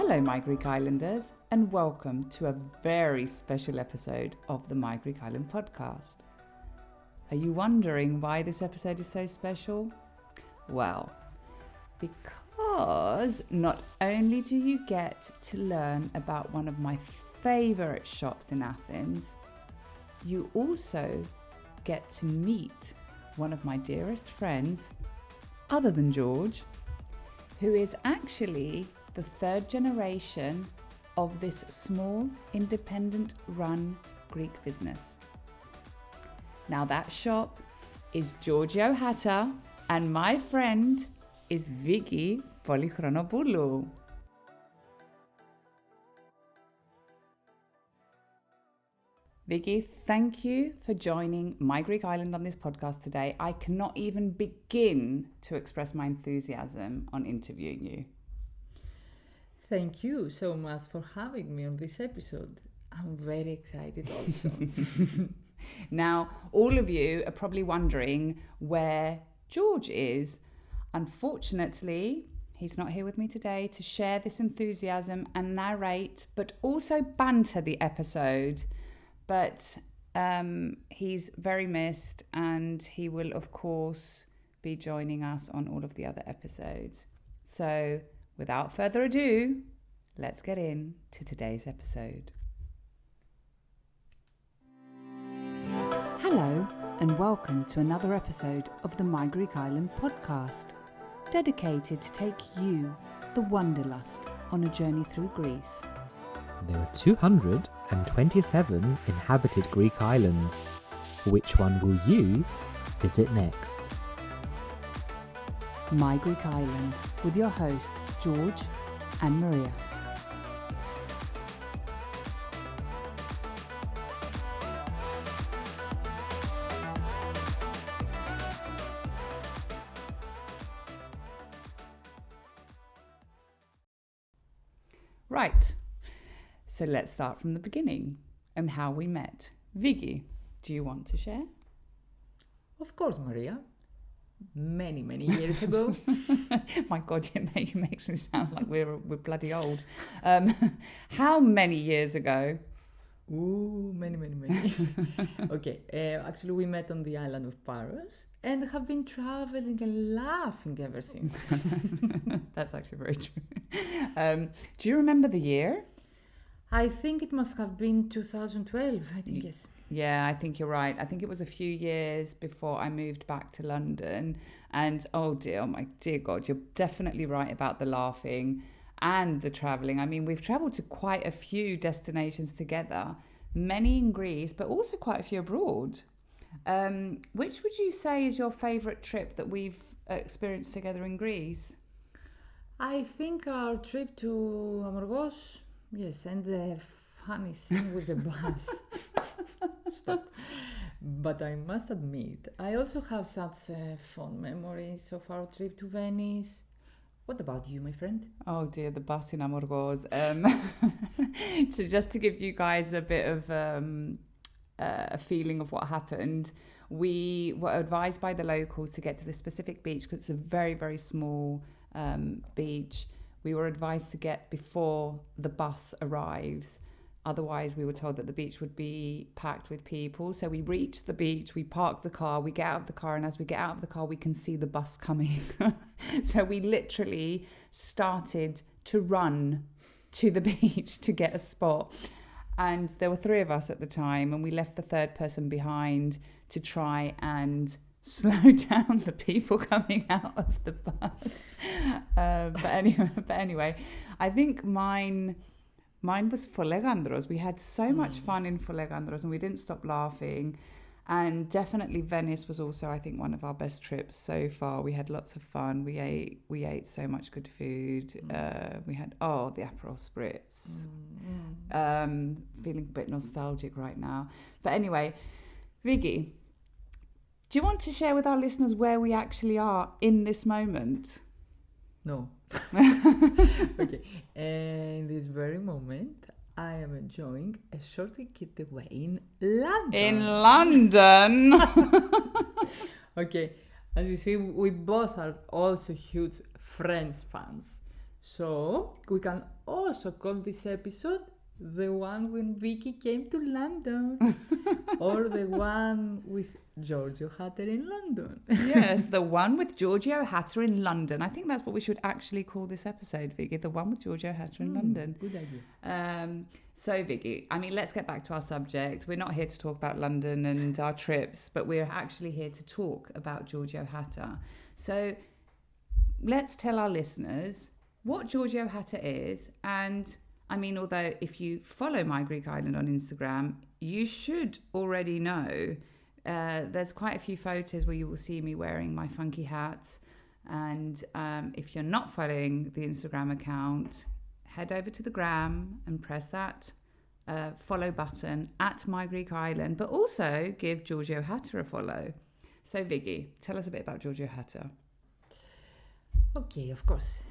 Hello, my Greek Islanders, and welcome to a very special episode of the My Greek Island podcast. Are you wondering why this episode is so special? Well, because not only do you get to learn about one of my favorite shops in Athens, you also get to meet one of my dearest friends, other than George, who is actually the third generation of this small, independent-run Greek business. Now that shop is Giorgio Hatter, and my friend is Vicky Polychronopoulou. Vicky, thank you for joining My Greek Island on this podcast today. I cannot even begin to express my enthusiasm on interviewing you. Thank you so much for having me on this episode. I'm very excited also. Now, all of you are probably wondering where George is. Unfortunately, he's not here with me today to share this enthusiasm and narrate, but also banter the episode. But he's very missed, and he will, of course, be joining us on all of the other episodes. So, without further ado, let's get into today's episode. Hello, and welcome to another episode of the My Greek Island podcast, dedicated to take you, the wanderlust, on a journey through Greece. There are 227 inhabited Greek islands. Which one will you visit next? My Greek Island, with your hosts George and Maria. Right, so let's start from the beginning and how we met. Vicky, do you want to share? Of course, Maria. Many years ago. My God, it makes me sound like we're bloody old. How many years ago? Ooh, many. Okay, actually we met on the island of Paros and have been traveling and laughing ever since. That's actually very true. Do you remember the year? I think it must have been 2012, I think, yes. Yeah, I think you're right. I think it was a few years before I moved back to London. And oh my dear God, you're definitely right about the laughing and the traveling. I mean, we've traveled to quite a few destinations together, many in Greece, but also quite a few abroad. Which would you say is your favorite trip that we've experienced together in Greece? I think our trip to Amorgos, yes, and the funny scene with the bus. Stop. But I must admit, I also have such fond memories of our trip to Venice. What about you, my friend? Oh dear, the bus in Amorgos. So just to give you guys a bit of a feeling of what happened, we were advised by the locals to get to this specific beach because it's a very, very small beach. We were advised to get before the bus arrives. Otherwise, we were told that the beach would be packed with people. So we reached the beach, we parked the car, we get out of the car, and as we get out of the car, we can see the bus coming. So we literally started to run to the beach to get a spot. And there were three of us at the time, and we left the third person behind to try and slow down the people coming out of the bus. But anyway, I think mine was Folegandros. We had so much fun in Folegandros and we didn't stop laughing. And definitely Venice was also, I think, one of our best trips so far. We had lots of fun. We ate so much good food. We had, the Aperol Spritz. Feeling a bit nostalgic right now. But anyway, Vicky, do you want to share with our listeners where we actually are in this moment? No. Okay. In this very moment, I am enjoying a short getaway in London. In London? Okay. As you see, we both are also huge Friends fans. So we can also call this episode the one when Vicky came to London, or the one with Giorgio Hatter in London. Yes, the one with Giorgio Hatter in London. I think that's what we should actually call this episode, Vicky. The one with Giorgio Hatter in London. Good idea. So, Vicky, I mean, let's get back to our subject. We're not here to talk about London and our trips, but we're actually here to talk about Giorgio Hatter. So, let's tell our listeners what Giorgio Hatter is. And I mean, although if you follow My Greek Island on Instagram, you should already know. There's quite a few photos where you will see me wearing my funky hats. And if you're not following the Instagram account, head over to the gram and press that follow button at My Greek Island, but also give Giorgio Hatter a follow. So, Vicky, tell us a bit about Giorgio Hatter. Okay, of course.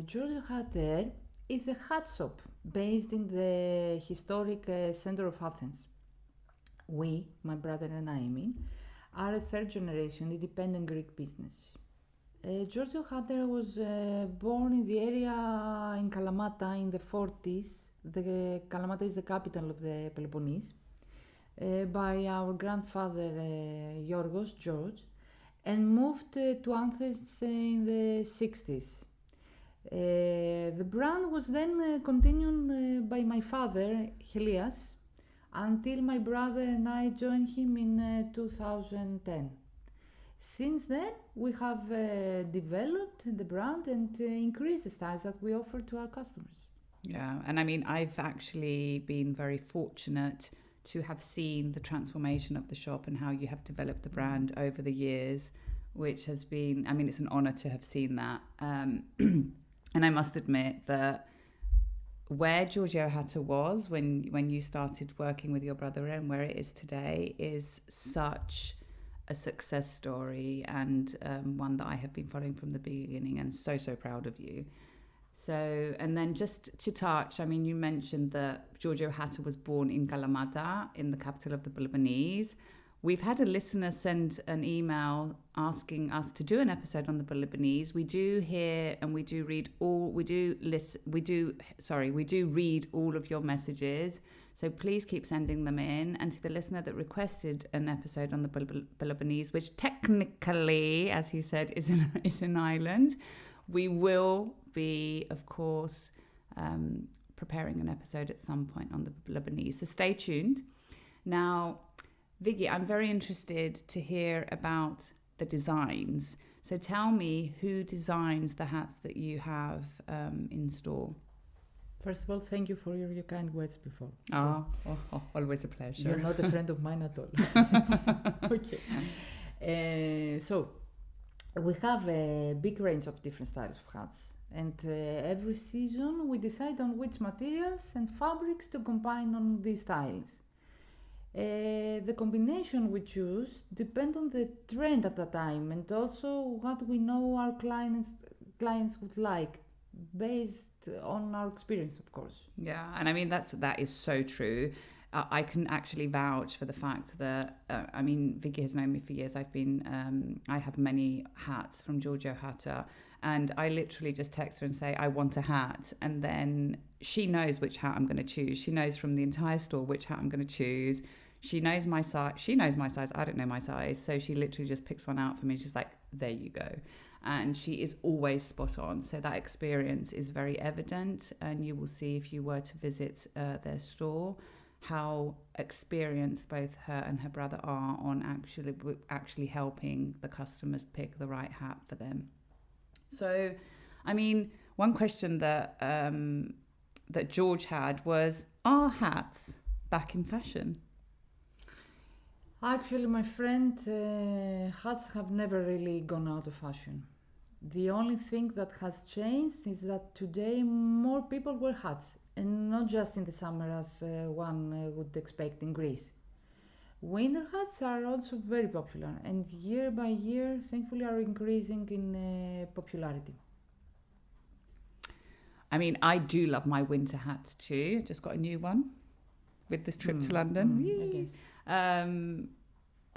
Giorgio Hatter is a hat shop based in the historic center of Athens. We, my brother and I mean, are a third generation independent Greek business. Giorgio Hatter was born in the area in Kalamata in the 40s. Kalamata is the capital of the Peloponnese, by our grandfather George, and moved to Athens in the 60s. The brand was then continued by my father, Helias, until my brother and I joined him in 2010. Since then, we have developed the brand and increased the styles that we offer to our customers. Yeah, and I mean, I've actually been very fortunate to have seen the transformation of the shop and how you have developed the brand over the years, which has been, I mean, it's an honor to have seen that. And I must admit that where Giorgio Hatter was when you started working with your brother and where it is today is such a success story, and one that I have been following from the beginning, and so proud of you. So, and then just to touch, I mean, you mentioned that Giorgio Hatter was born in Kalamata, in the capital of the Peloponnese. We've had a listener send an email asking us to do an episode on the Peloponnese. We do hear and we do read all of your messages. So please keep sending them in. And to the listener that requested an episode on the Peloponnese, which technically, as he said, is an island, we will be, of course, preparing an episode at some point on the Peloponnese. So stay tuned. Now, Vicky, I'm very interested to hear about the designs. So tell me who designs the hats that you have in store. First of all, thank you for your kind words before. Always a pleasure. You're not a friend of mine at all. Okay. So, we have a big range of different styles of hats. And every season we decide on which materials and fabrics to combine on these styles. The combination we choose depends on the trend at the time and also what we know our clients would like, based on our experience, of course. Yeah, and I mean that is so true. I can actually vouch for the fact that I mean, Vicky has known me for years. I have many hats from Giorgio Hatter, and I literally just text her and say I want a hat, and then she knows which hat I'm going to choose. She knows from the entire store which hat I'm going to choose. She knows my size. She knows my size. I don't know my size, so she literally just picks one out for me. She's like, "There you go," and she is always spot on. So that experience is very evident, and you will see if you were to visit their store how experienced both her and her brother are on actually helping the customers pick the right hat for them. So, I mean, one question that George had was, are hats back in fashion? Actually, my friend, hats have never really gone out of fashion. The only thing that has changed is that today more people wear hats, and not just in the summer as one would expect in Greece. Winter hats are also very popular, and year by year, thankfully, are increasing in popularity. I mean, I do love my winter hats too. Just got a new one with this trip to London. I guess.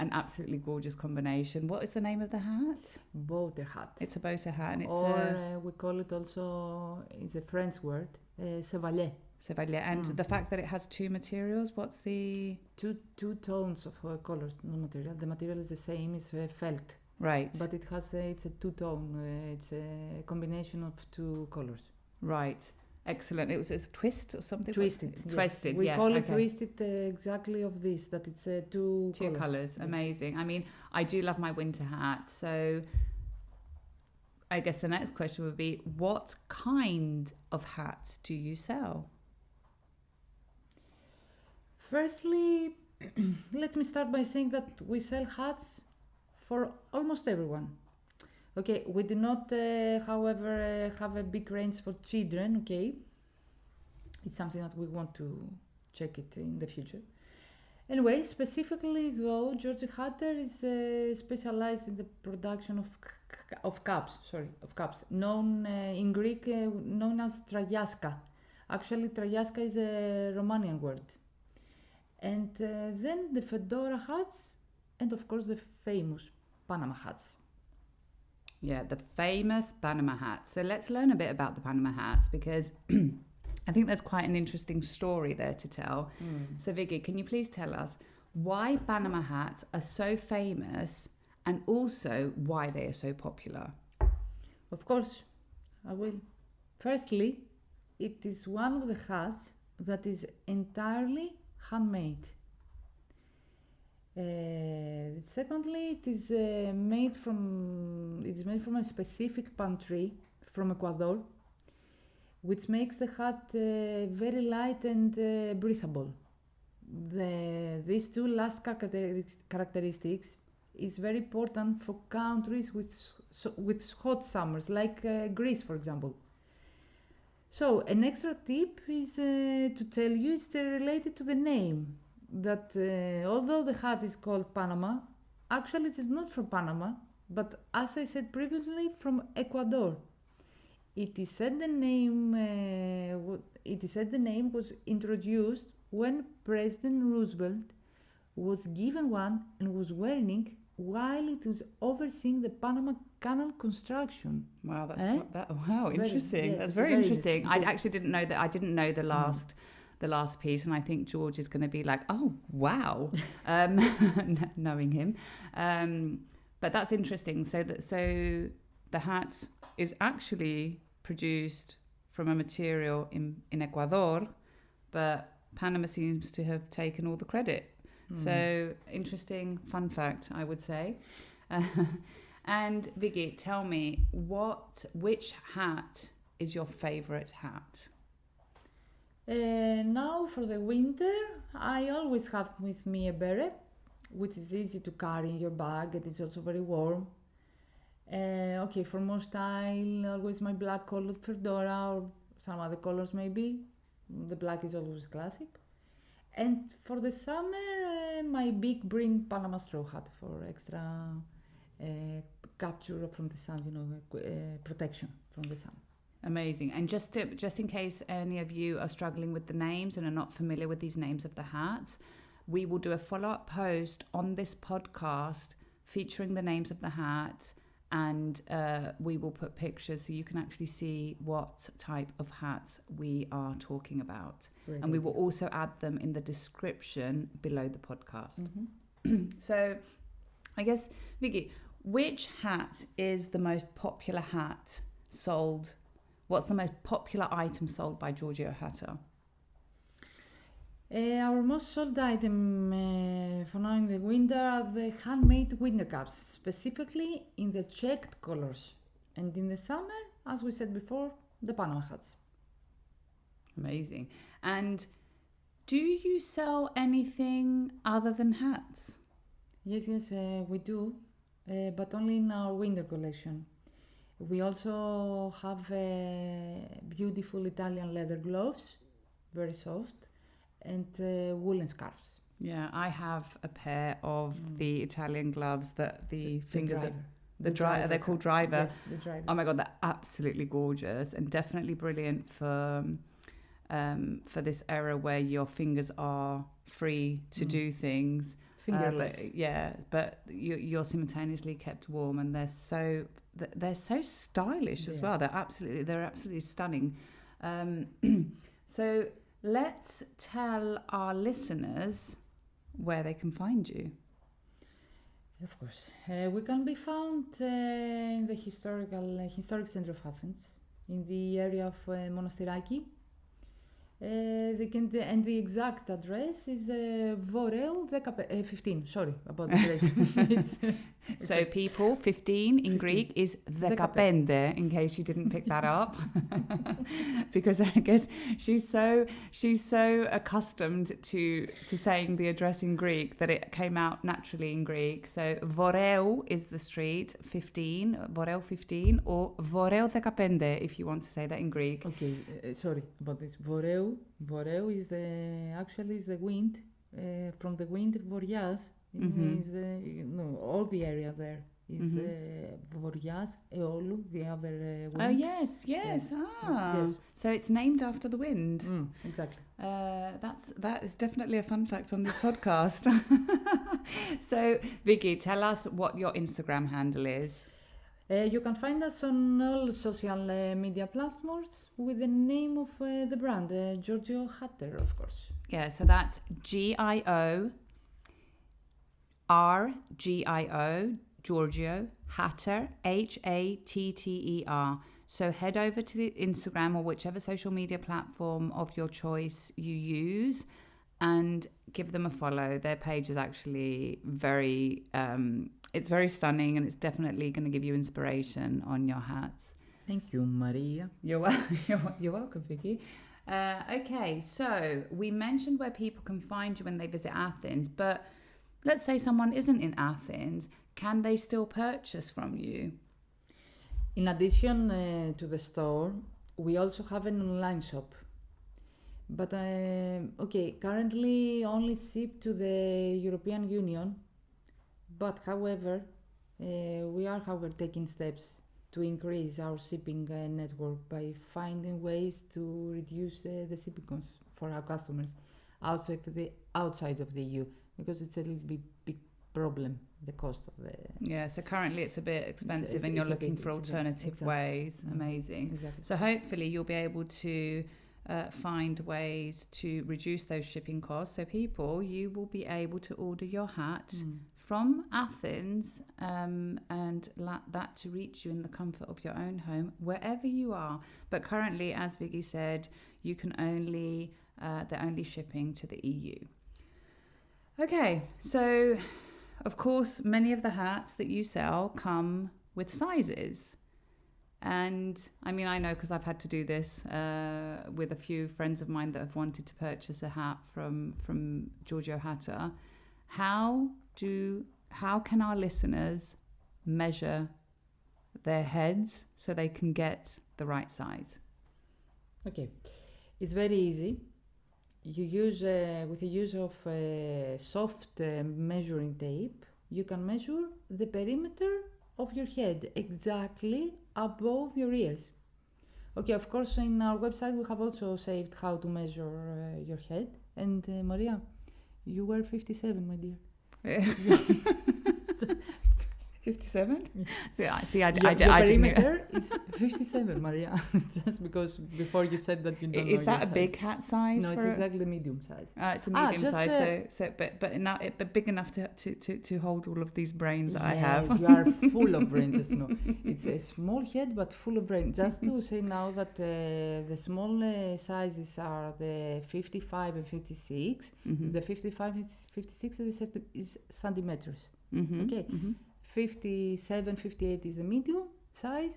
an absolutely gorgeous combination. What is the name of the hat? Boater hat. It's a boater hat, and it's we call it also, it's a French word, chevalier. Chevalier. And the fact that it has two materials, what's the... Two tones of colors, no material. The material is the same, it's felt. Right. But it has, it's a two-tone, it's a combination of two colors. Right. Excellent. It's a twist or something? Twisted. Twisted, yes. We yeah. call it twisted exactly of this, that it's two colours. Yes. Amazing. I mean, I do love my winter hat. So I guess the next question would be, what kind of hats do you sell? Firstly, let me start by saying that we sell hats for almost everyone. Okay, we do not, however, have a big range for children, okay? It's something that we want to check it in the future. Anyway, specifically though, Giorgio Hatter is specialized in the production of cups, known in Greek, known as tragiaska. Actually, tragiaska is a Romanian word. And then the fedora hats, and of course the famous Panama hats. Yeah, the famous Panama hat. So let's learn a bit about the Panama hats, because I think there's quite an interesting story there to tell. So Vicky, can you please tell us why Panama hats are so famous and also why they are so popular? Of course, I will. Firstly, it is one of the hats that is entirely handmade. Secondly, it is made from a specific palm tree from Ecuador, which makes the hat very light and breathable. These two last characteristics is very important for countries with hot summers, like Greece, for example. So, an extra tip is to tell you is related to the name. That although the hat is called Panama, actually it is not from Panama, but as I said previously, from Ecuador. It is said the name was introduced when President Roosevelt was given one and was wearing while it was overseeing the Panama Canal construction. Wow, interesting. Yes, that's very interesting. I yes. actually didn't know that. I didn't know the last piece, and I think George is going to be like, oh wow, knowing him. But that's interesting. So the hat is actually produced from a material in Ecuador, but Panama seems to have taken all the credit. So interesting fun fact, I would say. And Vicky, tell me, which hat is your favorite hat? Now for the winter, I always have with me a beret, which is easy to carry in your bag and it's also very warm. Okay, for more style, always my black colored fedora or some other colors maybe. The black is always classic. And for the summer, my big brim Panama straw hat for extra capture from the sun, protection from the sun. Amazing. And just in case any of you are struggling with the names and are not familiar with these names of the hats, we will do a follow-up post on this podcast featuring the names of the hats, and we will put pictures so you can actually see what type of hats we are talking about. Great. And we will also add them in the description below the podcast. So I guess, Vicky, which hat is the most popular hat sold? What's the most popular item sold by Giorgio Hatter? Our most sold item for now in the winter are the handmade winter caps, specifically in the checked colors. And in the summer, as we said before, the Panama hats. Amazing. And do you sell anything other than hats? Yes, we do, but only in our winter collection. We also have beautiful Italian leather gloves, very soft, and woolen scarves. Yeah, I have a pair of the Italian gloves that the fingers driver. The driver. They're called driver. Yes, the driver. Oh my god, they're absolutely gorgeous and definitely brilliant for this era where your fingers are free to do things. Fingerless. But you're simultaneously kept warm, and they're so stylish as well. They're absolutely stunning. So let's tell our listeners where they can find you. Of course. We can be found in the historic center of Athens, in the area of Monastiraki. And the exact address is Voreu 15. Sorry about the Greek. So people, 15 in Greek is δεκαπέντε, in case you didn't pick that up. Because I guess she's so accustomed to saying the address in Greek that it came out naturally in Greek. So Voreu is the street, 15, Voreu 15, or Voreu δεκαπέντε if you want to say that in Greek. Okay, sorry about this. Voreu is the wind. From the wind, Vorias is all the area there is Vorias, Eolu, the other wind. Oh yes. Yes. So it's named after the wind. Exactly. That is definitely a fun fact on this podcast. So Vicky, tell us what your Instagram handle is. You can find us on all social media platforms with the name of the brand, Giorgio Hatter, of course. Yeah, so that's GIORGIO, Giorgio Hatter, HATTER. So head over to the Instagram or whichever social media platform of your choice you use and give them a follow. Their page is actually it's very stunning, and it's definitely going to give you inspiration on your hats. Thank you, Maria. You're welcome, Vicky. Okay, so we mentioned where people can find you when they visit Athens, but let's say someone isn't in Athens. Can they still purchase from you? In addition to the store, we also have an online shop. But currently only shipped to the European Union. But however, we are taking steps to increase our shipping network by finding ways to reduce the shipping costs for our customers outside of the EU, because it's a little bit big problem, the cost of the... Yeah, so currently it's a bit expensive and you're looking for alternative ways. Amazing. Exactly. So hopefully you'll be able to find ways to reduce those shipping costs. So people, you will be able to order your hat from Athens and that to reach you in the comfort of your own home, wherever you are. But currently, as Vicky said, you can they're only shipping to the EU. Okay, so of course, many of the hats that you sell come with sizes. And I mean, I know because I've had to do this with a few friends of mine that have wanted to purchase a hat from Giorgio Hatter. How can our listeners measure their heads so they can get the right size? Okay, it's very easy. You use with the use of soft measuring tape, you can measure the perimeter of your head exactly above your ears. Okay, of course, in our website we have also saved how to measure your head. And Maria, you were 57, my dear. 57? Yeah, see, your perimeter is 57, Maria. Just because before you said that you don't know Is that your a size. big hat size? No, it's exactly the medium size. It's a medium size, but big enough to hold all of these brains that I have. You are full of brains, just know. It's a small head, but full of brains. Just to say now that the small sizes are the 55 and 56. The 55 and 56 is centimeters. Okay. 57, 58 is the medium size,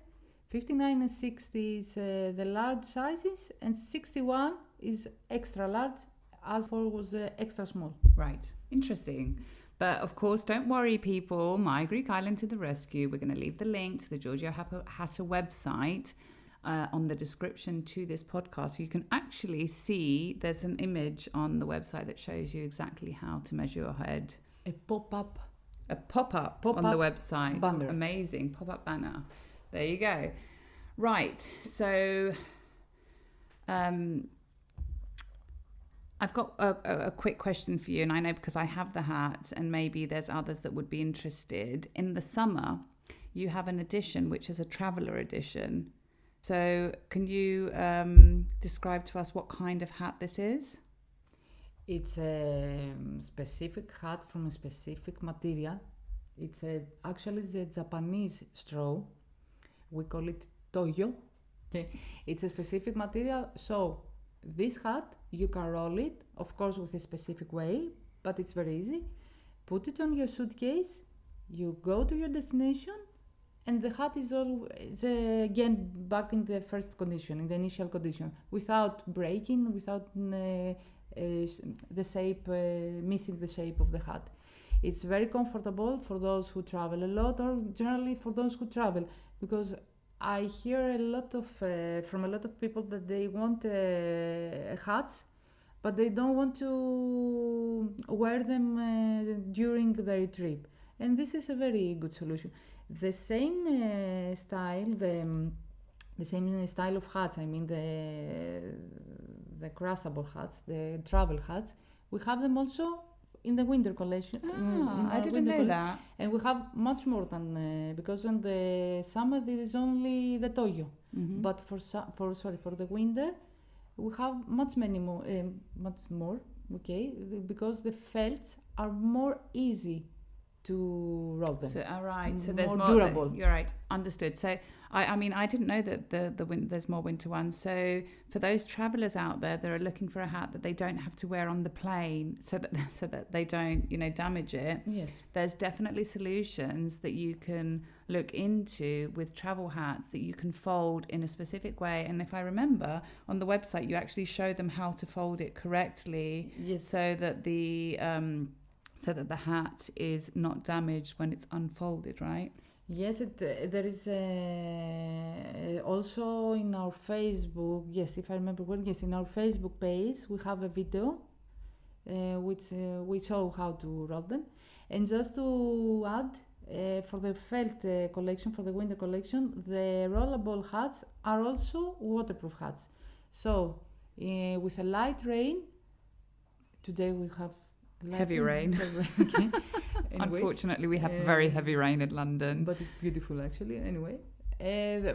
59 and 60 is the large sizes, and 61 is extra large, as for was extra small. Right, interesting. But of course, don't worry, people. My Greek Island to the rescue. We're going to leave the link to the Giorgio Hatter website on the description to this podcast. You can actually see there's an image on the website that shows you exactly how to measure your head. A pop-up on the website. Banner. Amazing. Pop-up banner. There you go. Right. So I've got a quick question for you, and I know because I have the hat, and maybe there's others that would be interested. In the summer, you have an edition which is a traveler edition. So, can you describe to us what kind of hat this is? It's a specific hat from a specific material. It's actually the Japanese straw. We call it toyo. Okay. It's a specific material. So this hat, you can roll it, of course, with a specific way, but it's very easy. Put it on your suitcase. You go to your destination, and the hat is always again back in the first condition, in the initial condition, without breaking, without the shape, missing the shape of the hat. It's very comfortable for those who travel a lot, or generally for those who travel, because I hear a lot of from a lot of people that they want hats, but they don't want to wear them during their trip, and this is a very good solution. The same style, the same style of hats. I mean the crushable hats, the travel hats. We have them also in the winter collection. I didn't know that. And we have much more than because in the summer there is only the toyo, but for the winter we have much more. Okay, because the felts are more easy to roll them. So, all right. So there's more more durable. You're right. Understood. So I mean, I didn't know that there's more winter ones. So for those travelers out there that are looking for a hat that they don't have to wear on the plane, so that they don't damage it. Yes. There's definitely solutions that you can look into with travel hats that you can fold in a specific way. And if I remember, on the website you actually show them how to fold it correctly. Yes. So that the hat is not damaged when it's unfolded, right? Yes, there is also in our Facebook, yes, if I remember well, yes, in our Facebook page we have a video which we show how to roll them. And just to add, for the felt collection, for the winter collection, the rollable hats are also waterproof hats. So with a light rain, today we have heavy rain. Okay. Anyway, unfortunately, we have very heavy rain in London. But it's beautiful actually. Anyway,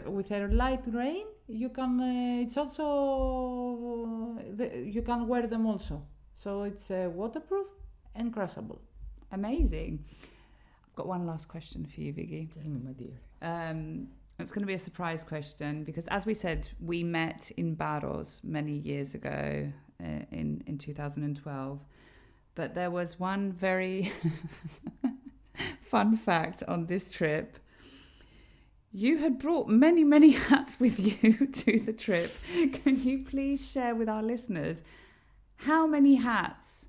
with a light rain, you can. It's also you can wear them also. So it's waterproof and crushable. Amazing. I've got one last question for you, Viggy. Tell me, my dear. It's going to be a surprise question because, as we said, we met in Barros many years ago in 2012. But there was one very fun fact on this trip. You had brought many, many hats with you to the trip. Can you please share with our listeners how many hats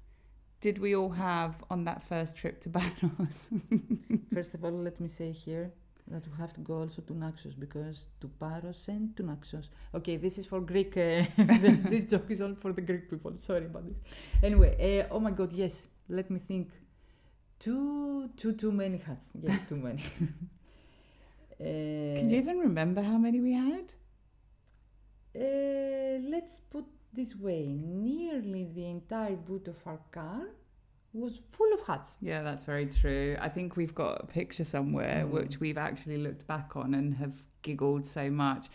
did we all have on that first trip to Barros? First of all, let me say here that we have to go also to Naxos, because to Paros and to Naxos. Okay, this is for Greek. This joke is only for the Greek people. Sorry about this. Anyway, oh my God, yes. Let me think. Too many hats. Yes, too many. Can you even remember how many we had? Let's put this way. Nearly the entire boot of our car was full of hats. Yeah, that's very true. I think we've got a picture somewhere which we've actually looked back on and have giggled so much.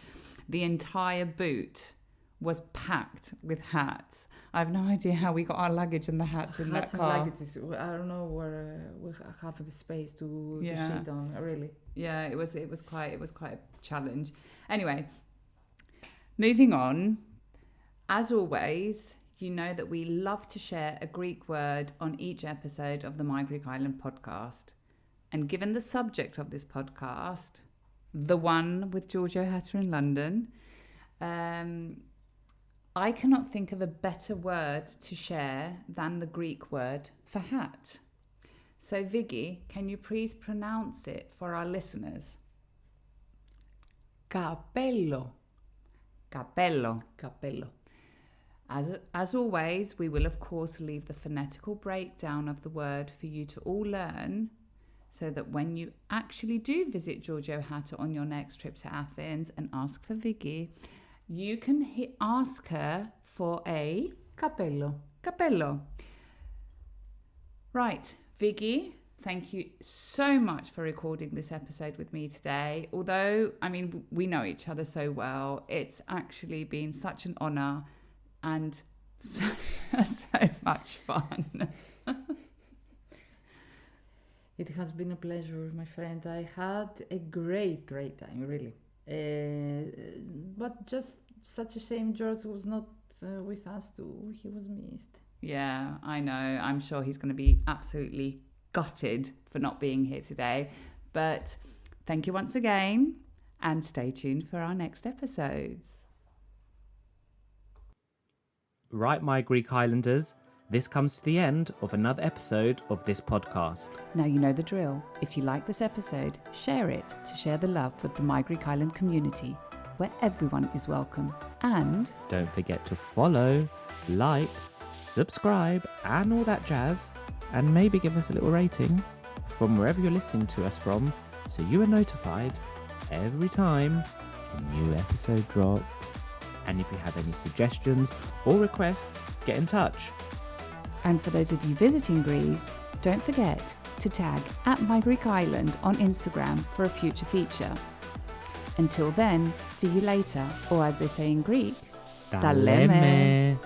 The entire boot was packed with hats. I have no idea how we got our luggage and the hats in that car. And luggages. I don't know where we have the space to sit on. Really. Yeah, it was quite a challenge. Anyway, moving on. As always, you know that we love to share a Greek word on each episode of the My Greek Island podcast. And given the subject of this podcast, the one with Giorgio Hatter in London, I cannot think of a better word to share than the Greek word for hat. So Viggy, can you please pronounce it for our listeners? Καπέλο. Kapélo. Καπέλο. As always, we will of course leave the phonetical breakdown of the word for you to all learn, so that when you actually do visit Giorgio Hatter on your next trip to Athens and ask for Viggy, you can ask her for a Καπέλο. Καπέλο. Right, Vicky, thank you so much for recording this episode with me today. Although, I mean, we know each other so well, it's actually been such an honor and so much fun. It has been a pleasure, my friend. I had a great time, really. But just such a shame George was not with us too. He was missed. Yeah, I know. I'm sure he's going to be absolutely gutted for not being here today. But thank you once again and stay tuned for our next episodes. Right, my Greek Islanders, this comes to the end of another episode of this podcast. Now you know the drill. If you like this episode, share it to share the love with the My Greek Island community, where everyone is welcome. And don't forget to follow, like, subscribe, and all that jazz. And maybe give us a little rating from wherever you're listening to us from, so you are notified every time a new episode drops. And if you have any suggestions or requests, get in touch. And for those of you visiting Greece, don't forget to tag @MyGreekIsland on Instagram for a future feature. Until then, see you later, or as they say in Greek, Ta leme.